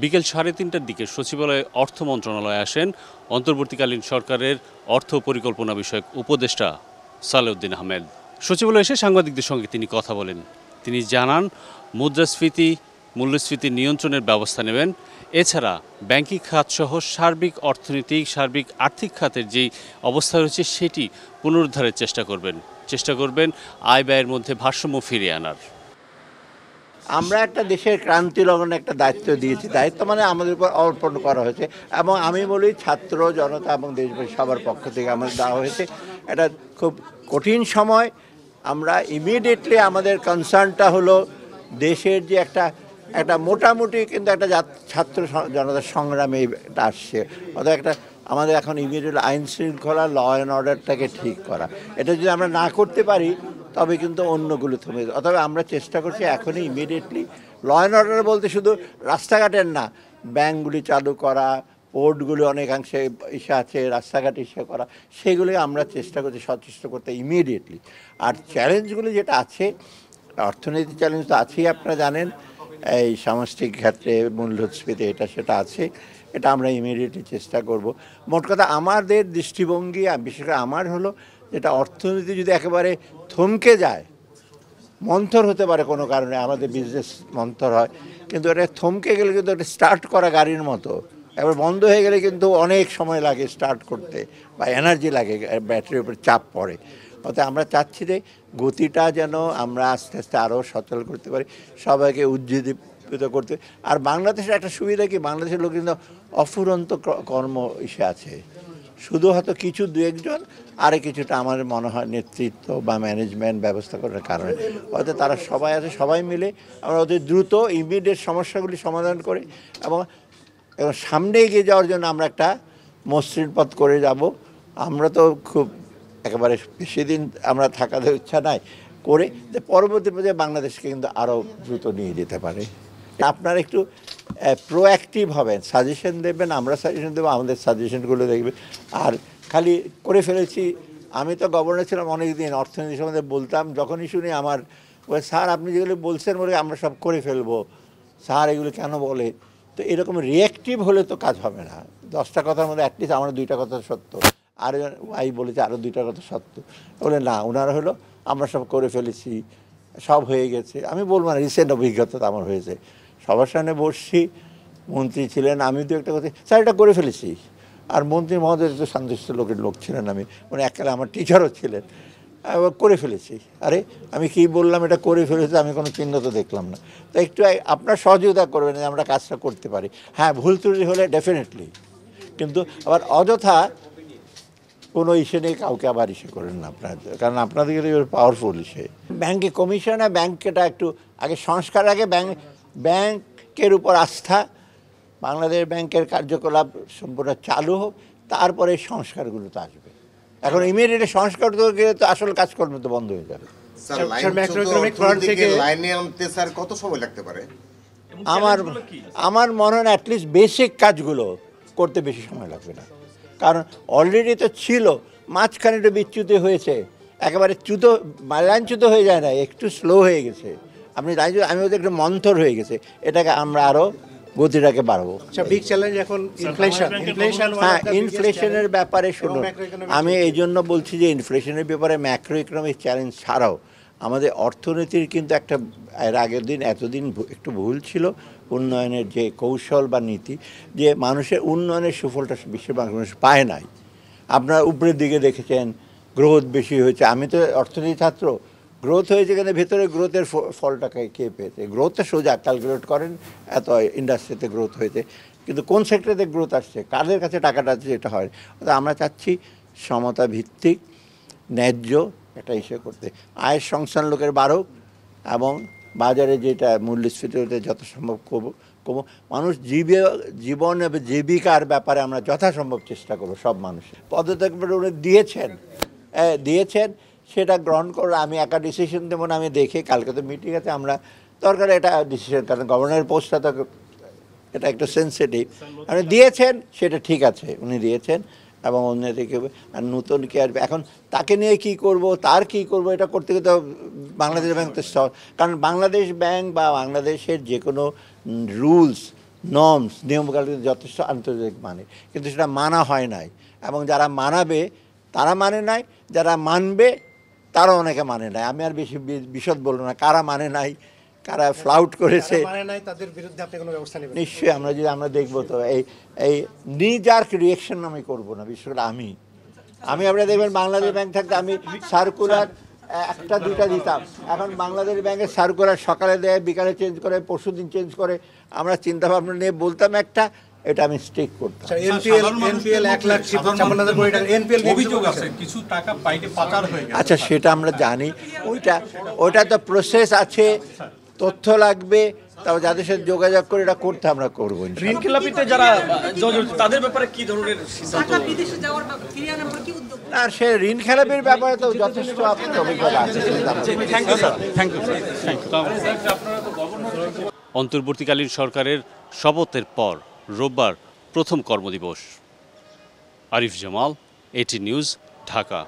বিকেল 3:30টার দিকে সচিবালয়ে অর্থ মন্ত্রণালয়ে আসেন অন্তর্বর্তীকালীন সরকারের অর্থ পরিকল্পনা বিষয়ক উপদেষ্টা সালেউদ্দিন আহমেদ। সচিবালয়ে এসে সাংবাদিকদের সঙ্গে তিনি কথা বলেন। তিনি জানান, মুদ্রাস্ফীতি, মূল্যস্ফীতি নিয়ন্ত্রণের ব্যবস্থা নেবেন। এছাড়া ব্যাংকিং খাতসহ সার্বিক অর্থনৈতিক, সার্বিক আর্থিক খাতের যেই অবস্থা রয়েছে সেটি পুনরুদ্ধারের চেষ্টা করবেন আয় ব্যয়ের মধ্যে ভারসাম্য ফিরিয়ে আনার। আমরা একটা দেশের ক্রান্তি লগ্নে একটা দায়িত্ব দিয়েছি, দায়িত্ব মানে আমাদের উপর অর্পণ করা হয়েছে এবং আমি বলি ছাত্র জনতা এবং দেশবাসী সবার পক্ষ থেকে আমাদের দেওয়া হয়েছে। এটা খুব কঠিন সময়। আমরা ইমিডিয়েটলি আমাদের কনসার্নটা হলো দেশের যে একটা মোটামুটি কিন্তু একটা ছাত্র জনতার সংগ্রামে এটা আসছে, অর্থাৎ একটা আমাদের এখন ইমিডিয়েট আইন শৃঙ্খলা, ল অ্যান্ড অর্ডারটাকে ঠিক করা। এটা যদি আমরা না করতে পারি তবে কিন্তু অন্যগুলো থেমে যাবে। অথবা আমরা চেষ্টা করছি এখনই ইমিডিয়েটলি ল অ্যান্ড অর্ডার বলতে শুধু রাস্তাঘাটের না, ব্যাংকগুলি চালু করা, পোর্টগুলি অনেকাংশে ইসে আছে, রাস্তাঘাট ইসে করা, সেগুলি আমরা চেষ্টা করছি সচেষ্ট করতে ইমিডিয়েটলি। আর চ্যালেঞ্জগুলি যেটা আছে, অর্থনৈতিক চ্যালেঞ্জ তো আছেই, আপনারা জানেন, এই সামষ্টিক ক্ষেত্রে মূল্যস্ফীতি এটা সেটা আছে, এটা আমরা ইমিডিয়েটলি চেষ্টা করব। মোট কথা আমাদের দৃষ্টিভঙ্গি, বিশেষ করে আমার হলো, যেটা অর্থনীতি যদি একেবারে থমকে যায়, মন্থর হতে পারে কোনো কারণে, আমাদের বিজনেস মন্থর হয়, কিন্তু এটা থমকে গেলে কিন্তু এটা স্টার্ট করা গাড়ির মতো, এবার বন্ধ হয়ে গেলে কিন্তু অনেক সময় লাগে স্টার্ট করতে, বা এনার্জি লাগে, ব্যাটারির উপর চাপ পড়ে। অর্থাৎ আমরা চাচ্ছি যে গতিটা যেন আমরা আস্তে আস্তে আরও সচল করতে পারি, সবাইকে উজ্জীবিত করতে। আর বাংলাদেশের একটা সুবিধা কি, বাংলাদেশের লোক কিন্তু অফুরন্ত কর্ম ইসে আছে, শুধু হয়তো কিছু দু একজন, আরে কিছুটা আমার মনে হয় নেতৃত্ব বা ম্যানেজমেন্ট ব্যবস্থা করার কারণে হয়তো তারা সবাই আছে, সবাই মিলে আমরা অতি দ্রুত ইমিডিয়েট সমস্যাগুলি সমাধান করি এবং সামনে এগিয়ে যাওয়ার জন্য আমরা একটা মসৃণ পথ করে যাব। আমরা তো খুব একেবারে বেশি দিন আমরা থাকার ইচ্ছা নাই, করে যে পরবর্তী পর্যায়ে বাংলাদেশকে কিন্তু আরও দ্রুত নিয়ে যেতে পারে। আপনারা একটু প্রোঅ্যাক্টিভ হবেন, সাজেশন দেবেন, আমরা সাজেশন দেবো, আমাদের সাজেশনগুলো দেখবে। আর খালি করে ফেলেছি, আমি তো গভর্নর ছিলাম অনেক দিন, অর্থনীতি সম্বন্ধে বলতাম, যখনই শুনি আমার স্যার আপনি যেগুলো বলছেন বলে আমরা সব করে ফেলবো, স্যার এগুলো কেন বলে। তো এরকম রিঅ্যাক্টিভ হলে তো কাজ হবে না। 10টা কথার মধ্যে অ্যাটলিস্ট আমার 2টা কথা সত্য, আর ওয়াই বলেছে আরও 2টা কথা সত্য, বলে না ওনারা হলো আমরা সব করে ফেলেছি, সব হয়ে গেছে। আমি বলবো না, রিসেন্ট অভিজ্ঞতা তো আমার হয়েছে, সবার সামনে বসছি, মন্ত্রী ছিলেন, আমি তো একটা কথা স্যার এটা করে ফেলেছি, আর মন্ত্রী মহোদয় তো শান্তশিষ্ট লোক ছিলেন, আমি মানে এককালে আমার টিচারও ছিলেন, করে ফেলেছি। আরে আমি কি বললাম, এটা করে ফেলেছি, আমি কোনো চিহ্ন তো দেখলাম না। তো একটু আপনার সহযোগিতা করবেন যে আমরা কাজটা করতে পারি। হ্যাঁ, ভুল ত্রুটি হলে ডেফিনেটলি, কিন্তু আবার অযথা কোনো ইসে নেই কাউকে আবার ইসে করেন না আপনার, কারণ আপনাদের পাওয়ারফুল ইসে। ব্যাংকে কমিশনে ব্যাংকটা একটু আগে সংস্কার, আগে ব্যাংকের উপর আস্থা, বাংলাদেশ ব্যাংকের কার্যকলাপ সম্পূর্ণ চালু হোক, তারপরে সংস্কারগুলো তো আসবে। এখন ইমিডিয়েট সংস্কার তো গেলে তো আসল কাজকর্ম তো বন্ধ হয়ে যাবে। কত সময় লাগতে পারে? আমার মনে হয় অ্যাটলিস্ট বেসিক কাজগুলো করতে বেশি সময় লাগবে না, কারণ অলরেডি তো ছিল, মাঝখানে একটু বিচ্যুতি হয়েছে, একেবারে লাইনচ্যুত হয়ে যায় না, একটু স্লো হয়ে গেছে। আপনি আমি ওদের একটু মন্থর হয়ে গেছে, এটাকে আমরা আরও গতিটাকে বাড়াবো। বিগ চ্যালেঞ্জ এখন ইনফ্লেশন। হ্যাঁ, ইনফ্লেশনের ব্যাপারে শুনুন, আমি এই জন্য বলছি যে ইনফ্লেশনের ব্যাপারে ম্যাক্রো ইকোনমিক চ্যালেঞ্জ ছাড়াও আমাদের অর্থনীতির কিন্তু একটা, এর আগের দিন এতদিন একটু ভুল ছিল উন্নয়নের যে কৌশল বা নীতি, যে মানুষের উন্নয়নের সুফলটা বেশিরভাগ মানুষ পায় নাই। আপনারা উপরের দিকে দেখেছেন গ্রোথ বেশি হয়েছে, আমি তো অর্থনীতি ছাত্র, গ্রোথ হয়েছে কিন্তু ভেতরে গ্রোথের ফলটাকে কে পেয়েছে? গ্রোথটা সোজা ক্যালকুলেট করেন, এত ইন্ডাস্ট্রিতে গ্রোথ হয়েছে, কিন্তু কোন সেক্টরেতে গ্রোথ আসছে, কাদের কাছে টাকাটা আছে, যেটা হয়। অর্থাৎ আমরা চাচ্ছি সমতা ভিত্তিক ন্যায্য একটা ইসে করতে, আয়ের সংস্থান লোকের বাড়ুক এবং বাজারে যেটা মূল্যস্ফীতি হতে যত সম্ভব কমো, মানুষ জীবন এবং জীবিকার ব্যাপারে আমরা যথাসম্ভব চেষ্টা করবো। সব মানুষের পদত্যাগ উনি দিয়েছেন, সেটা গ্রহণ করে আমি একা ডিসিশন দেবো না। আমি দেখি কালকে তো মিটিং আছে, আমরা দরকার এটা ডিসিশন, কারণ গভর্নরের পোস্টটা তো এটা একটু সেন্সিটিভ, মানে দিয়েছেন সেটা ঠিক আছে, উনি দিয়েছেন এবং অন্যদিকে আর নতুন কি আসবে, এখন তাকে নিয়ে কি করব, তার কি করব, এটা করতে গেলে তো বাংলাদেশ ব্যাংক তো, কারণ বাংলাদেশ ব্যাংক বা বাংলাদেশের যে কোনো রুলস নর্মস নিয়মকানুন যথেষ্ট আন্তর্জাতিক মানে, কিন্তু সেটা মানা হয় নাই। এবং যারা মানাবে তারা মানে নাই, যারা মানবে তারা অনেকে মানে নাই। আমি আর বেশি বিশদ বলবো না কারা মানে নাই, কারা ফ্লাউট করেছে। যারা মানে নাই তাদের বিরুদ্ধে আপনি কোনো ব্যবস্থা নেবেন? নিশ্চয়ই আমরা দেখবো তো। এই নিজার্ক রিয়েকশন আমি করব না, বিশেষ করে আমি আপনারা দেখবেন বাংলাদেশ ব্যাংক থাকতে আমি সার্কুলার একটা দুইটা দিতাম। এখন বাংলাদেশ ব্যাংকের সার্কুলার সকালে দেয়, বিকালে চেঞ্জ করে, পরশুদিন চেঞ্জ করে। আমরা চিন্তা ভাবনা নিয়ে বলতাম একটা, এটা আমি স্টিক করতাম। এনপিএল 1,56,000 কোটি টাকা এনপিএল অভিযোগ আছে কিছু টাকা বাইরে পাচার হয়ে গেছে। আচ্ছা, সেটা আমরা জানি। ওইটা তো প্রসেস আছে, তথ্য লাগবে, তারপর যাদের সাথে যোগাযোগ করে এটা করতে আমরা করবো। ঋণ খেলাপিতে যারা জর্জরিত তাদের ব্যাপারে কি ধরনের সিদ্ধান্ত? টাকা বিদেশে যাওয়ার বা ফিরিয়ে আনার পর কি উদ্যোগ? আর সে ঋণ খেলাপির ব্যাপারে তো যথেষ্ট আপনার অভিজ্ঞতা আছে। Thank you sir, thank you. অন্তর্বর্তীকালীন সরকারের শপথের পর রোববার প্রথম কর্মদিবস। আরিফ জামাল, এটি নিউজ, ঢাকা।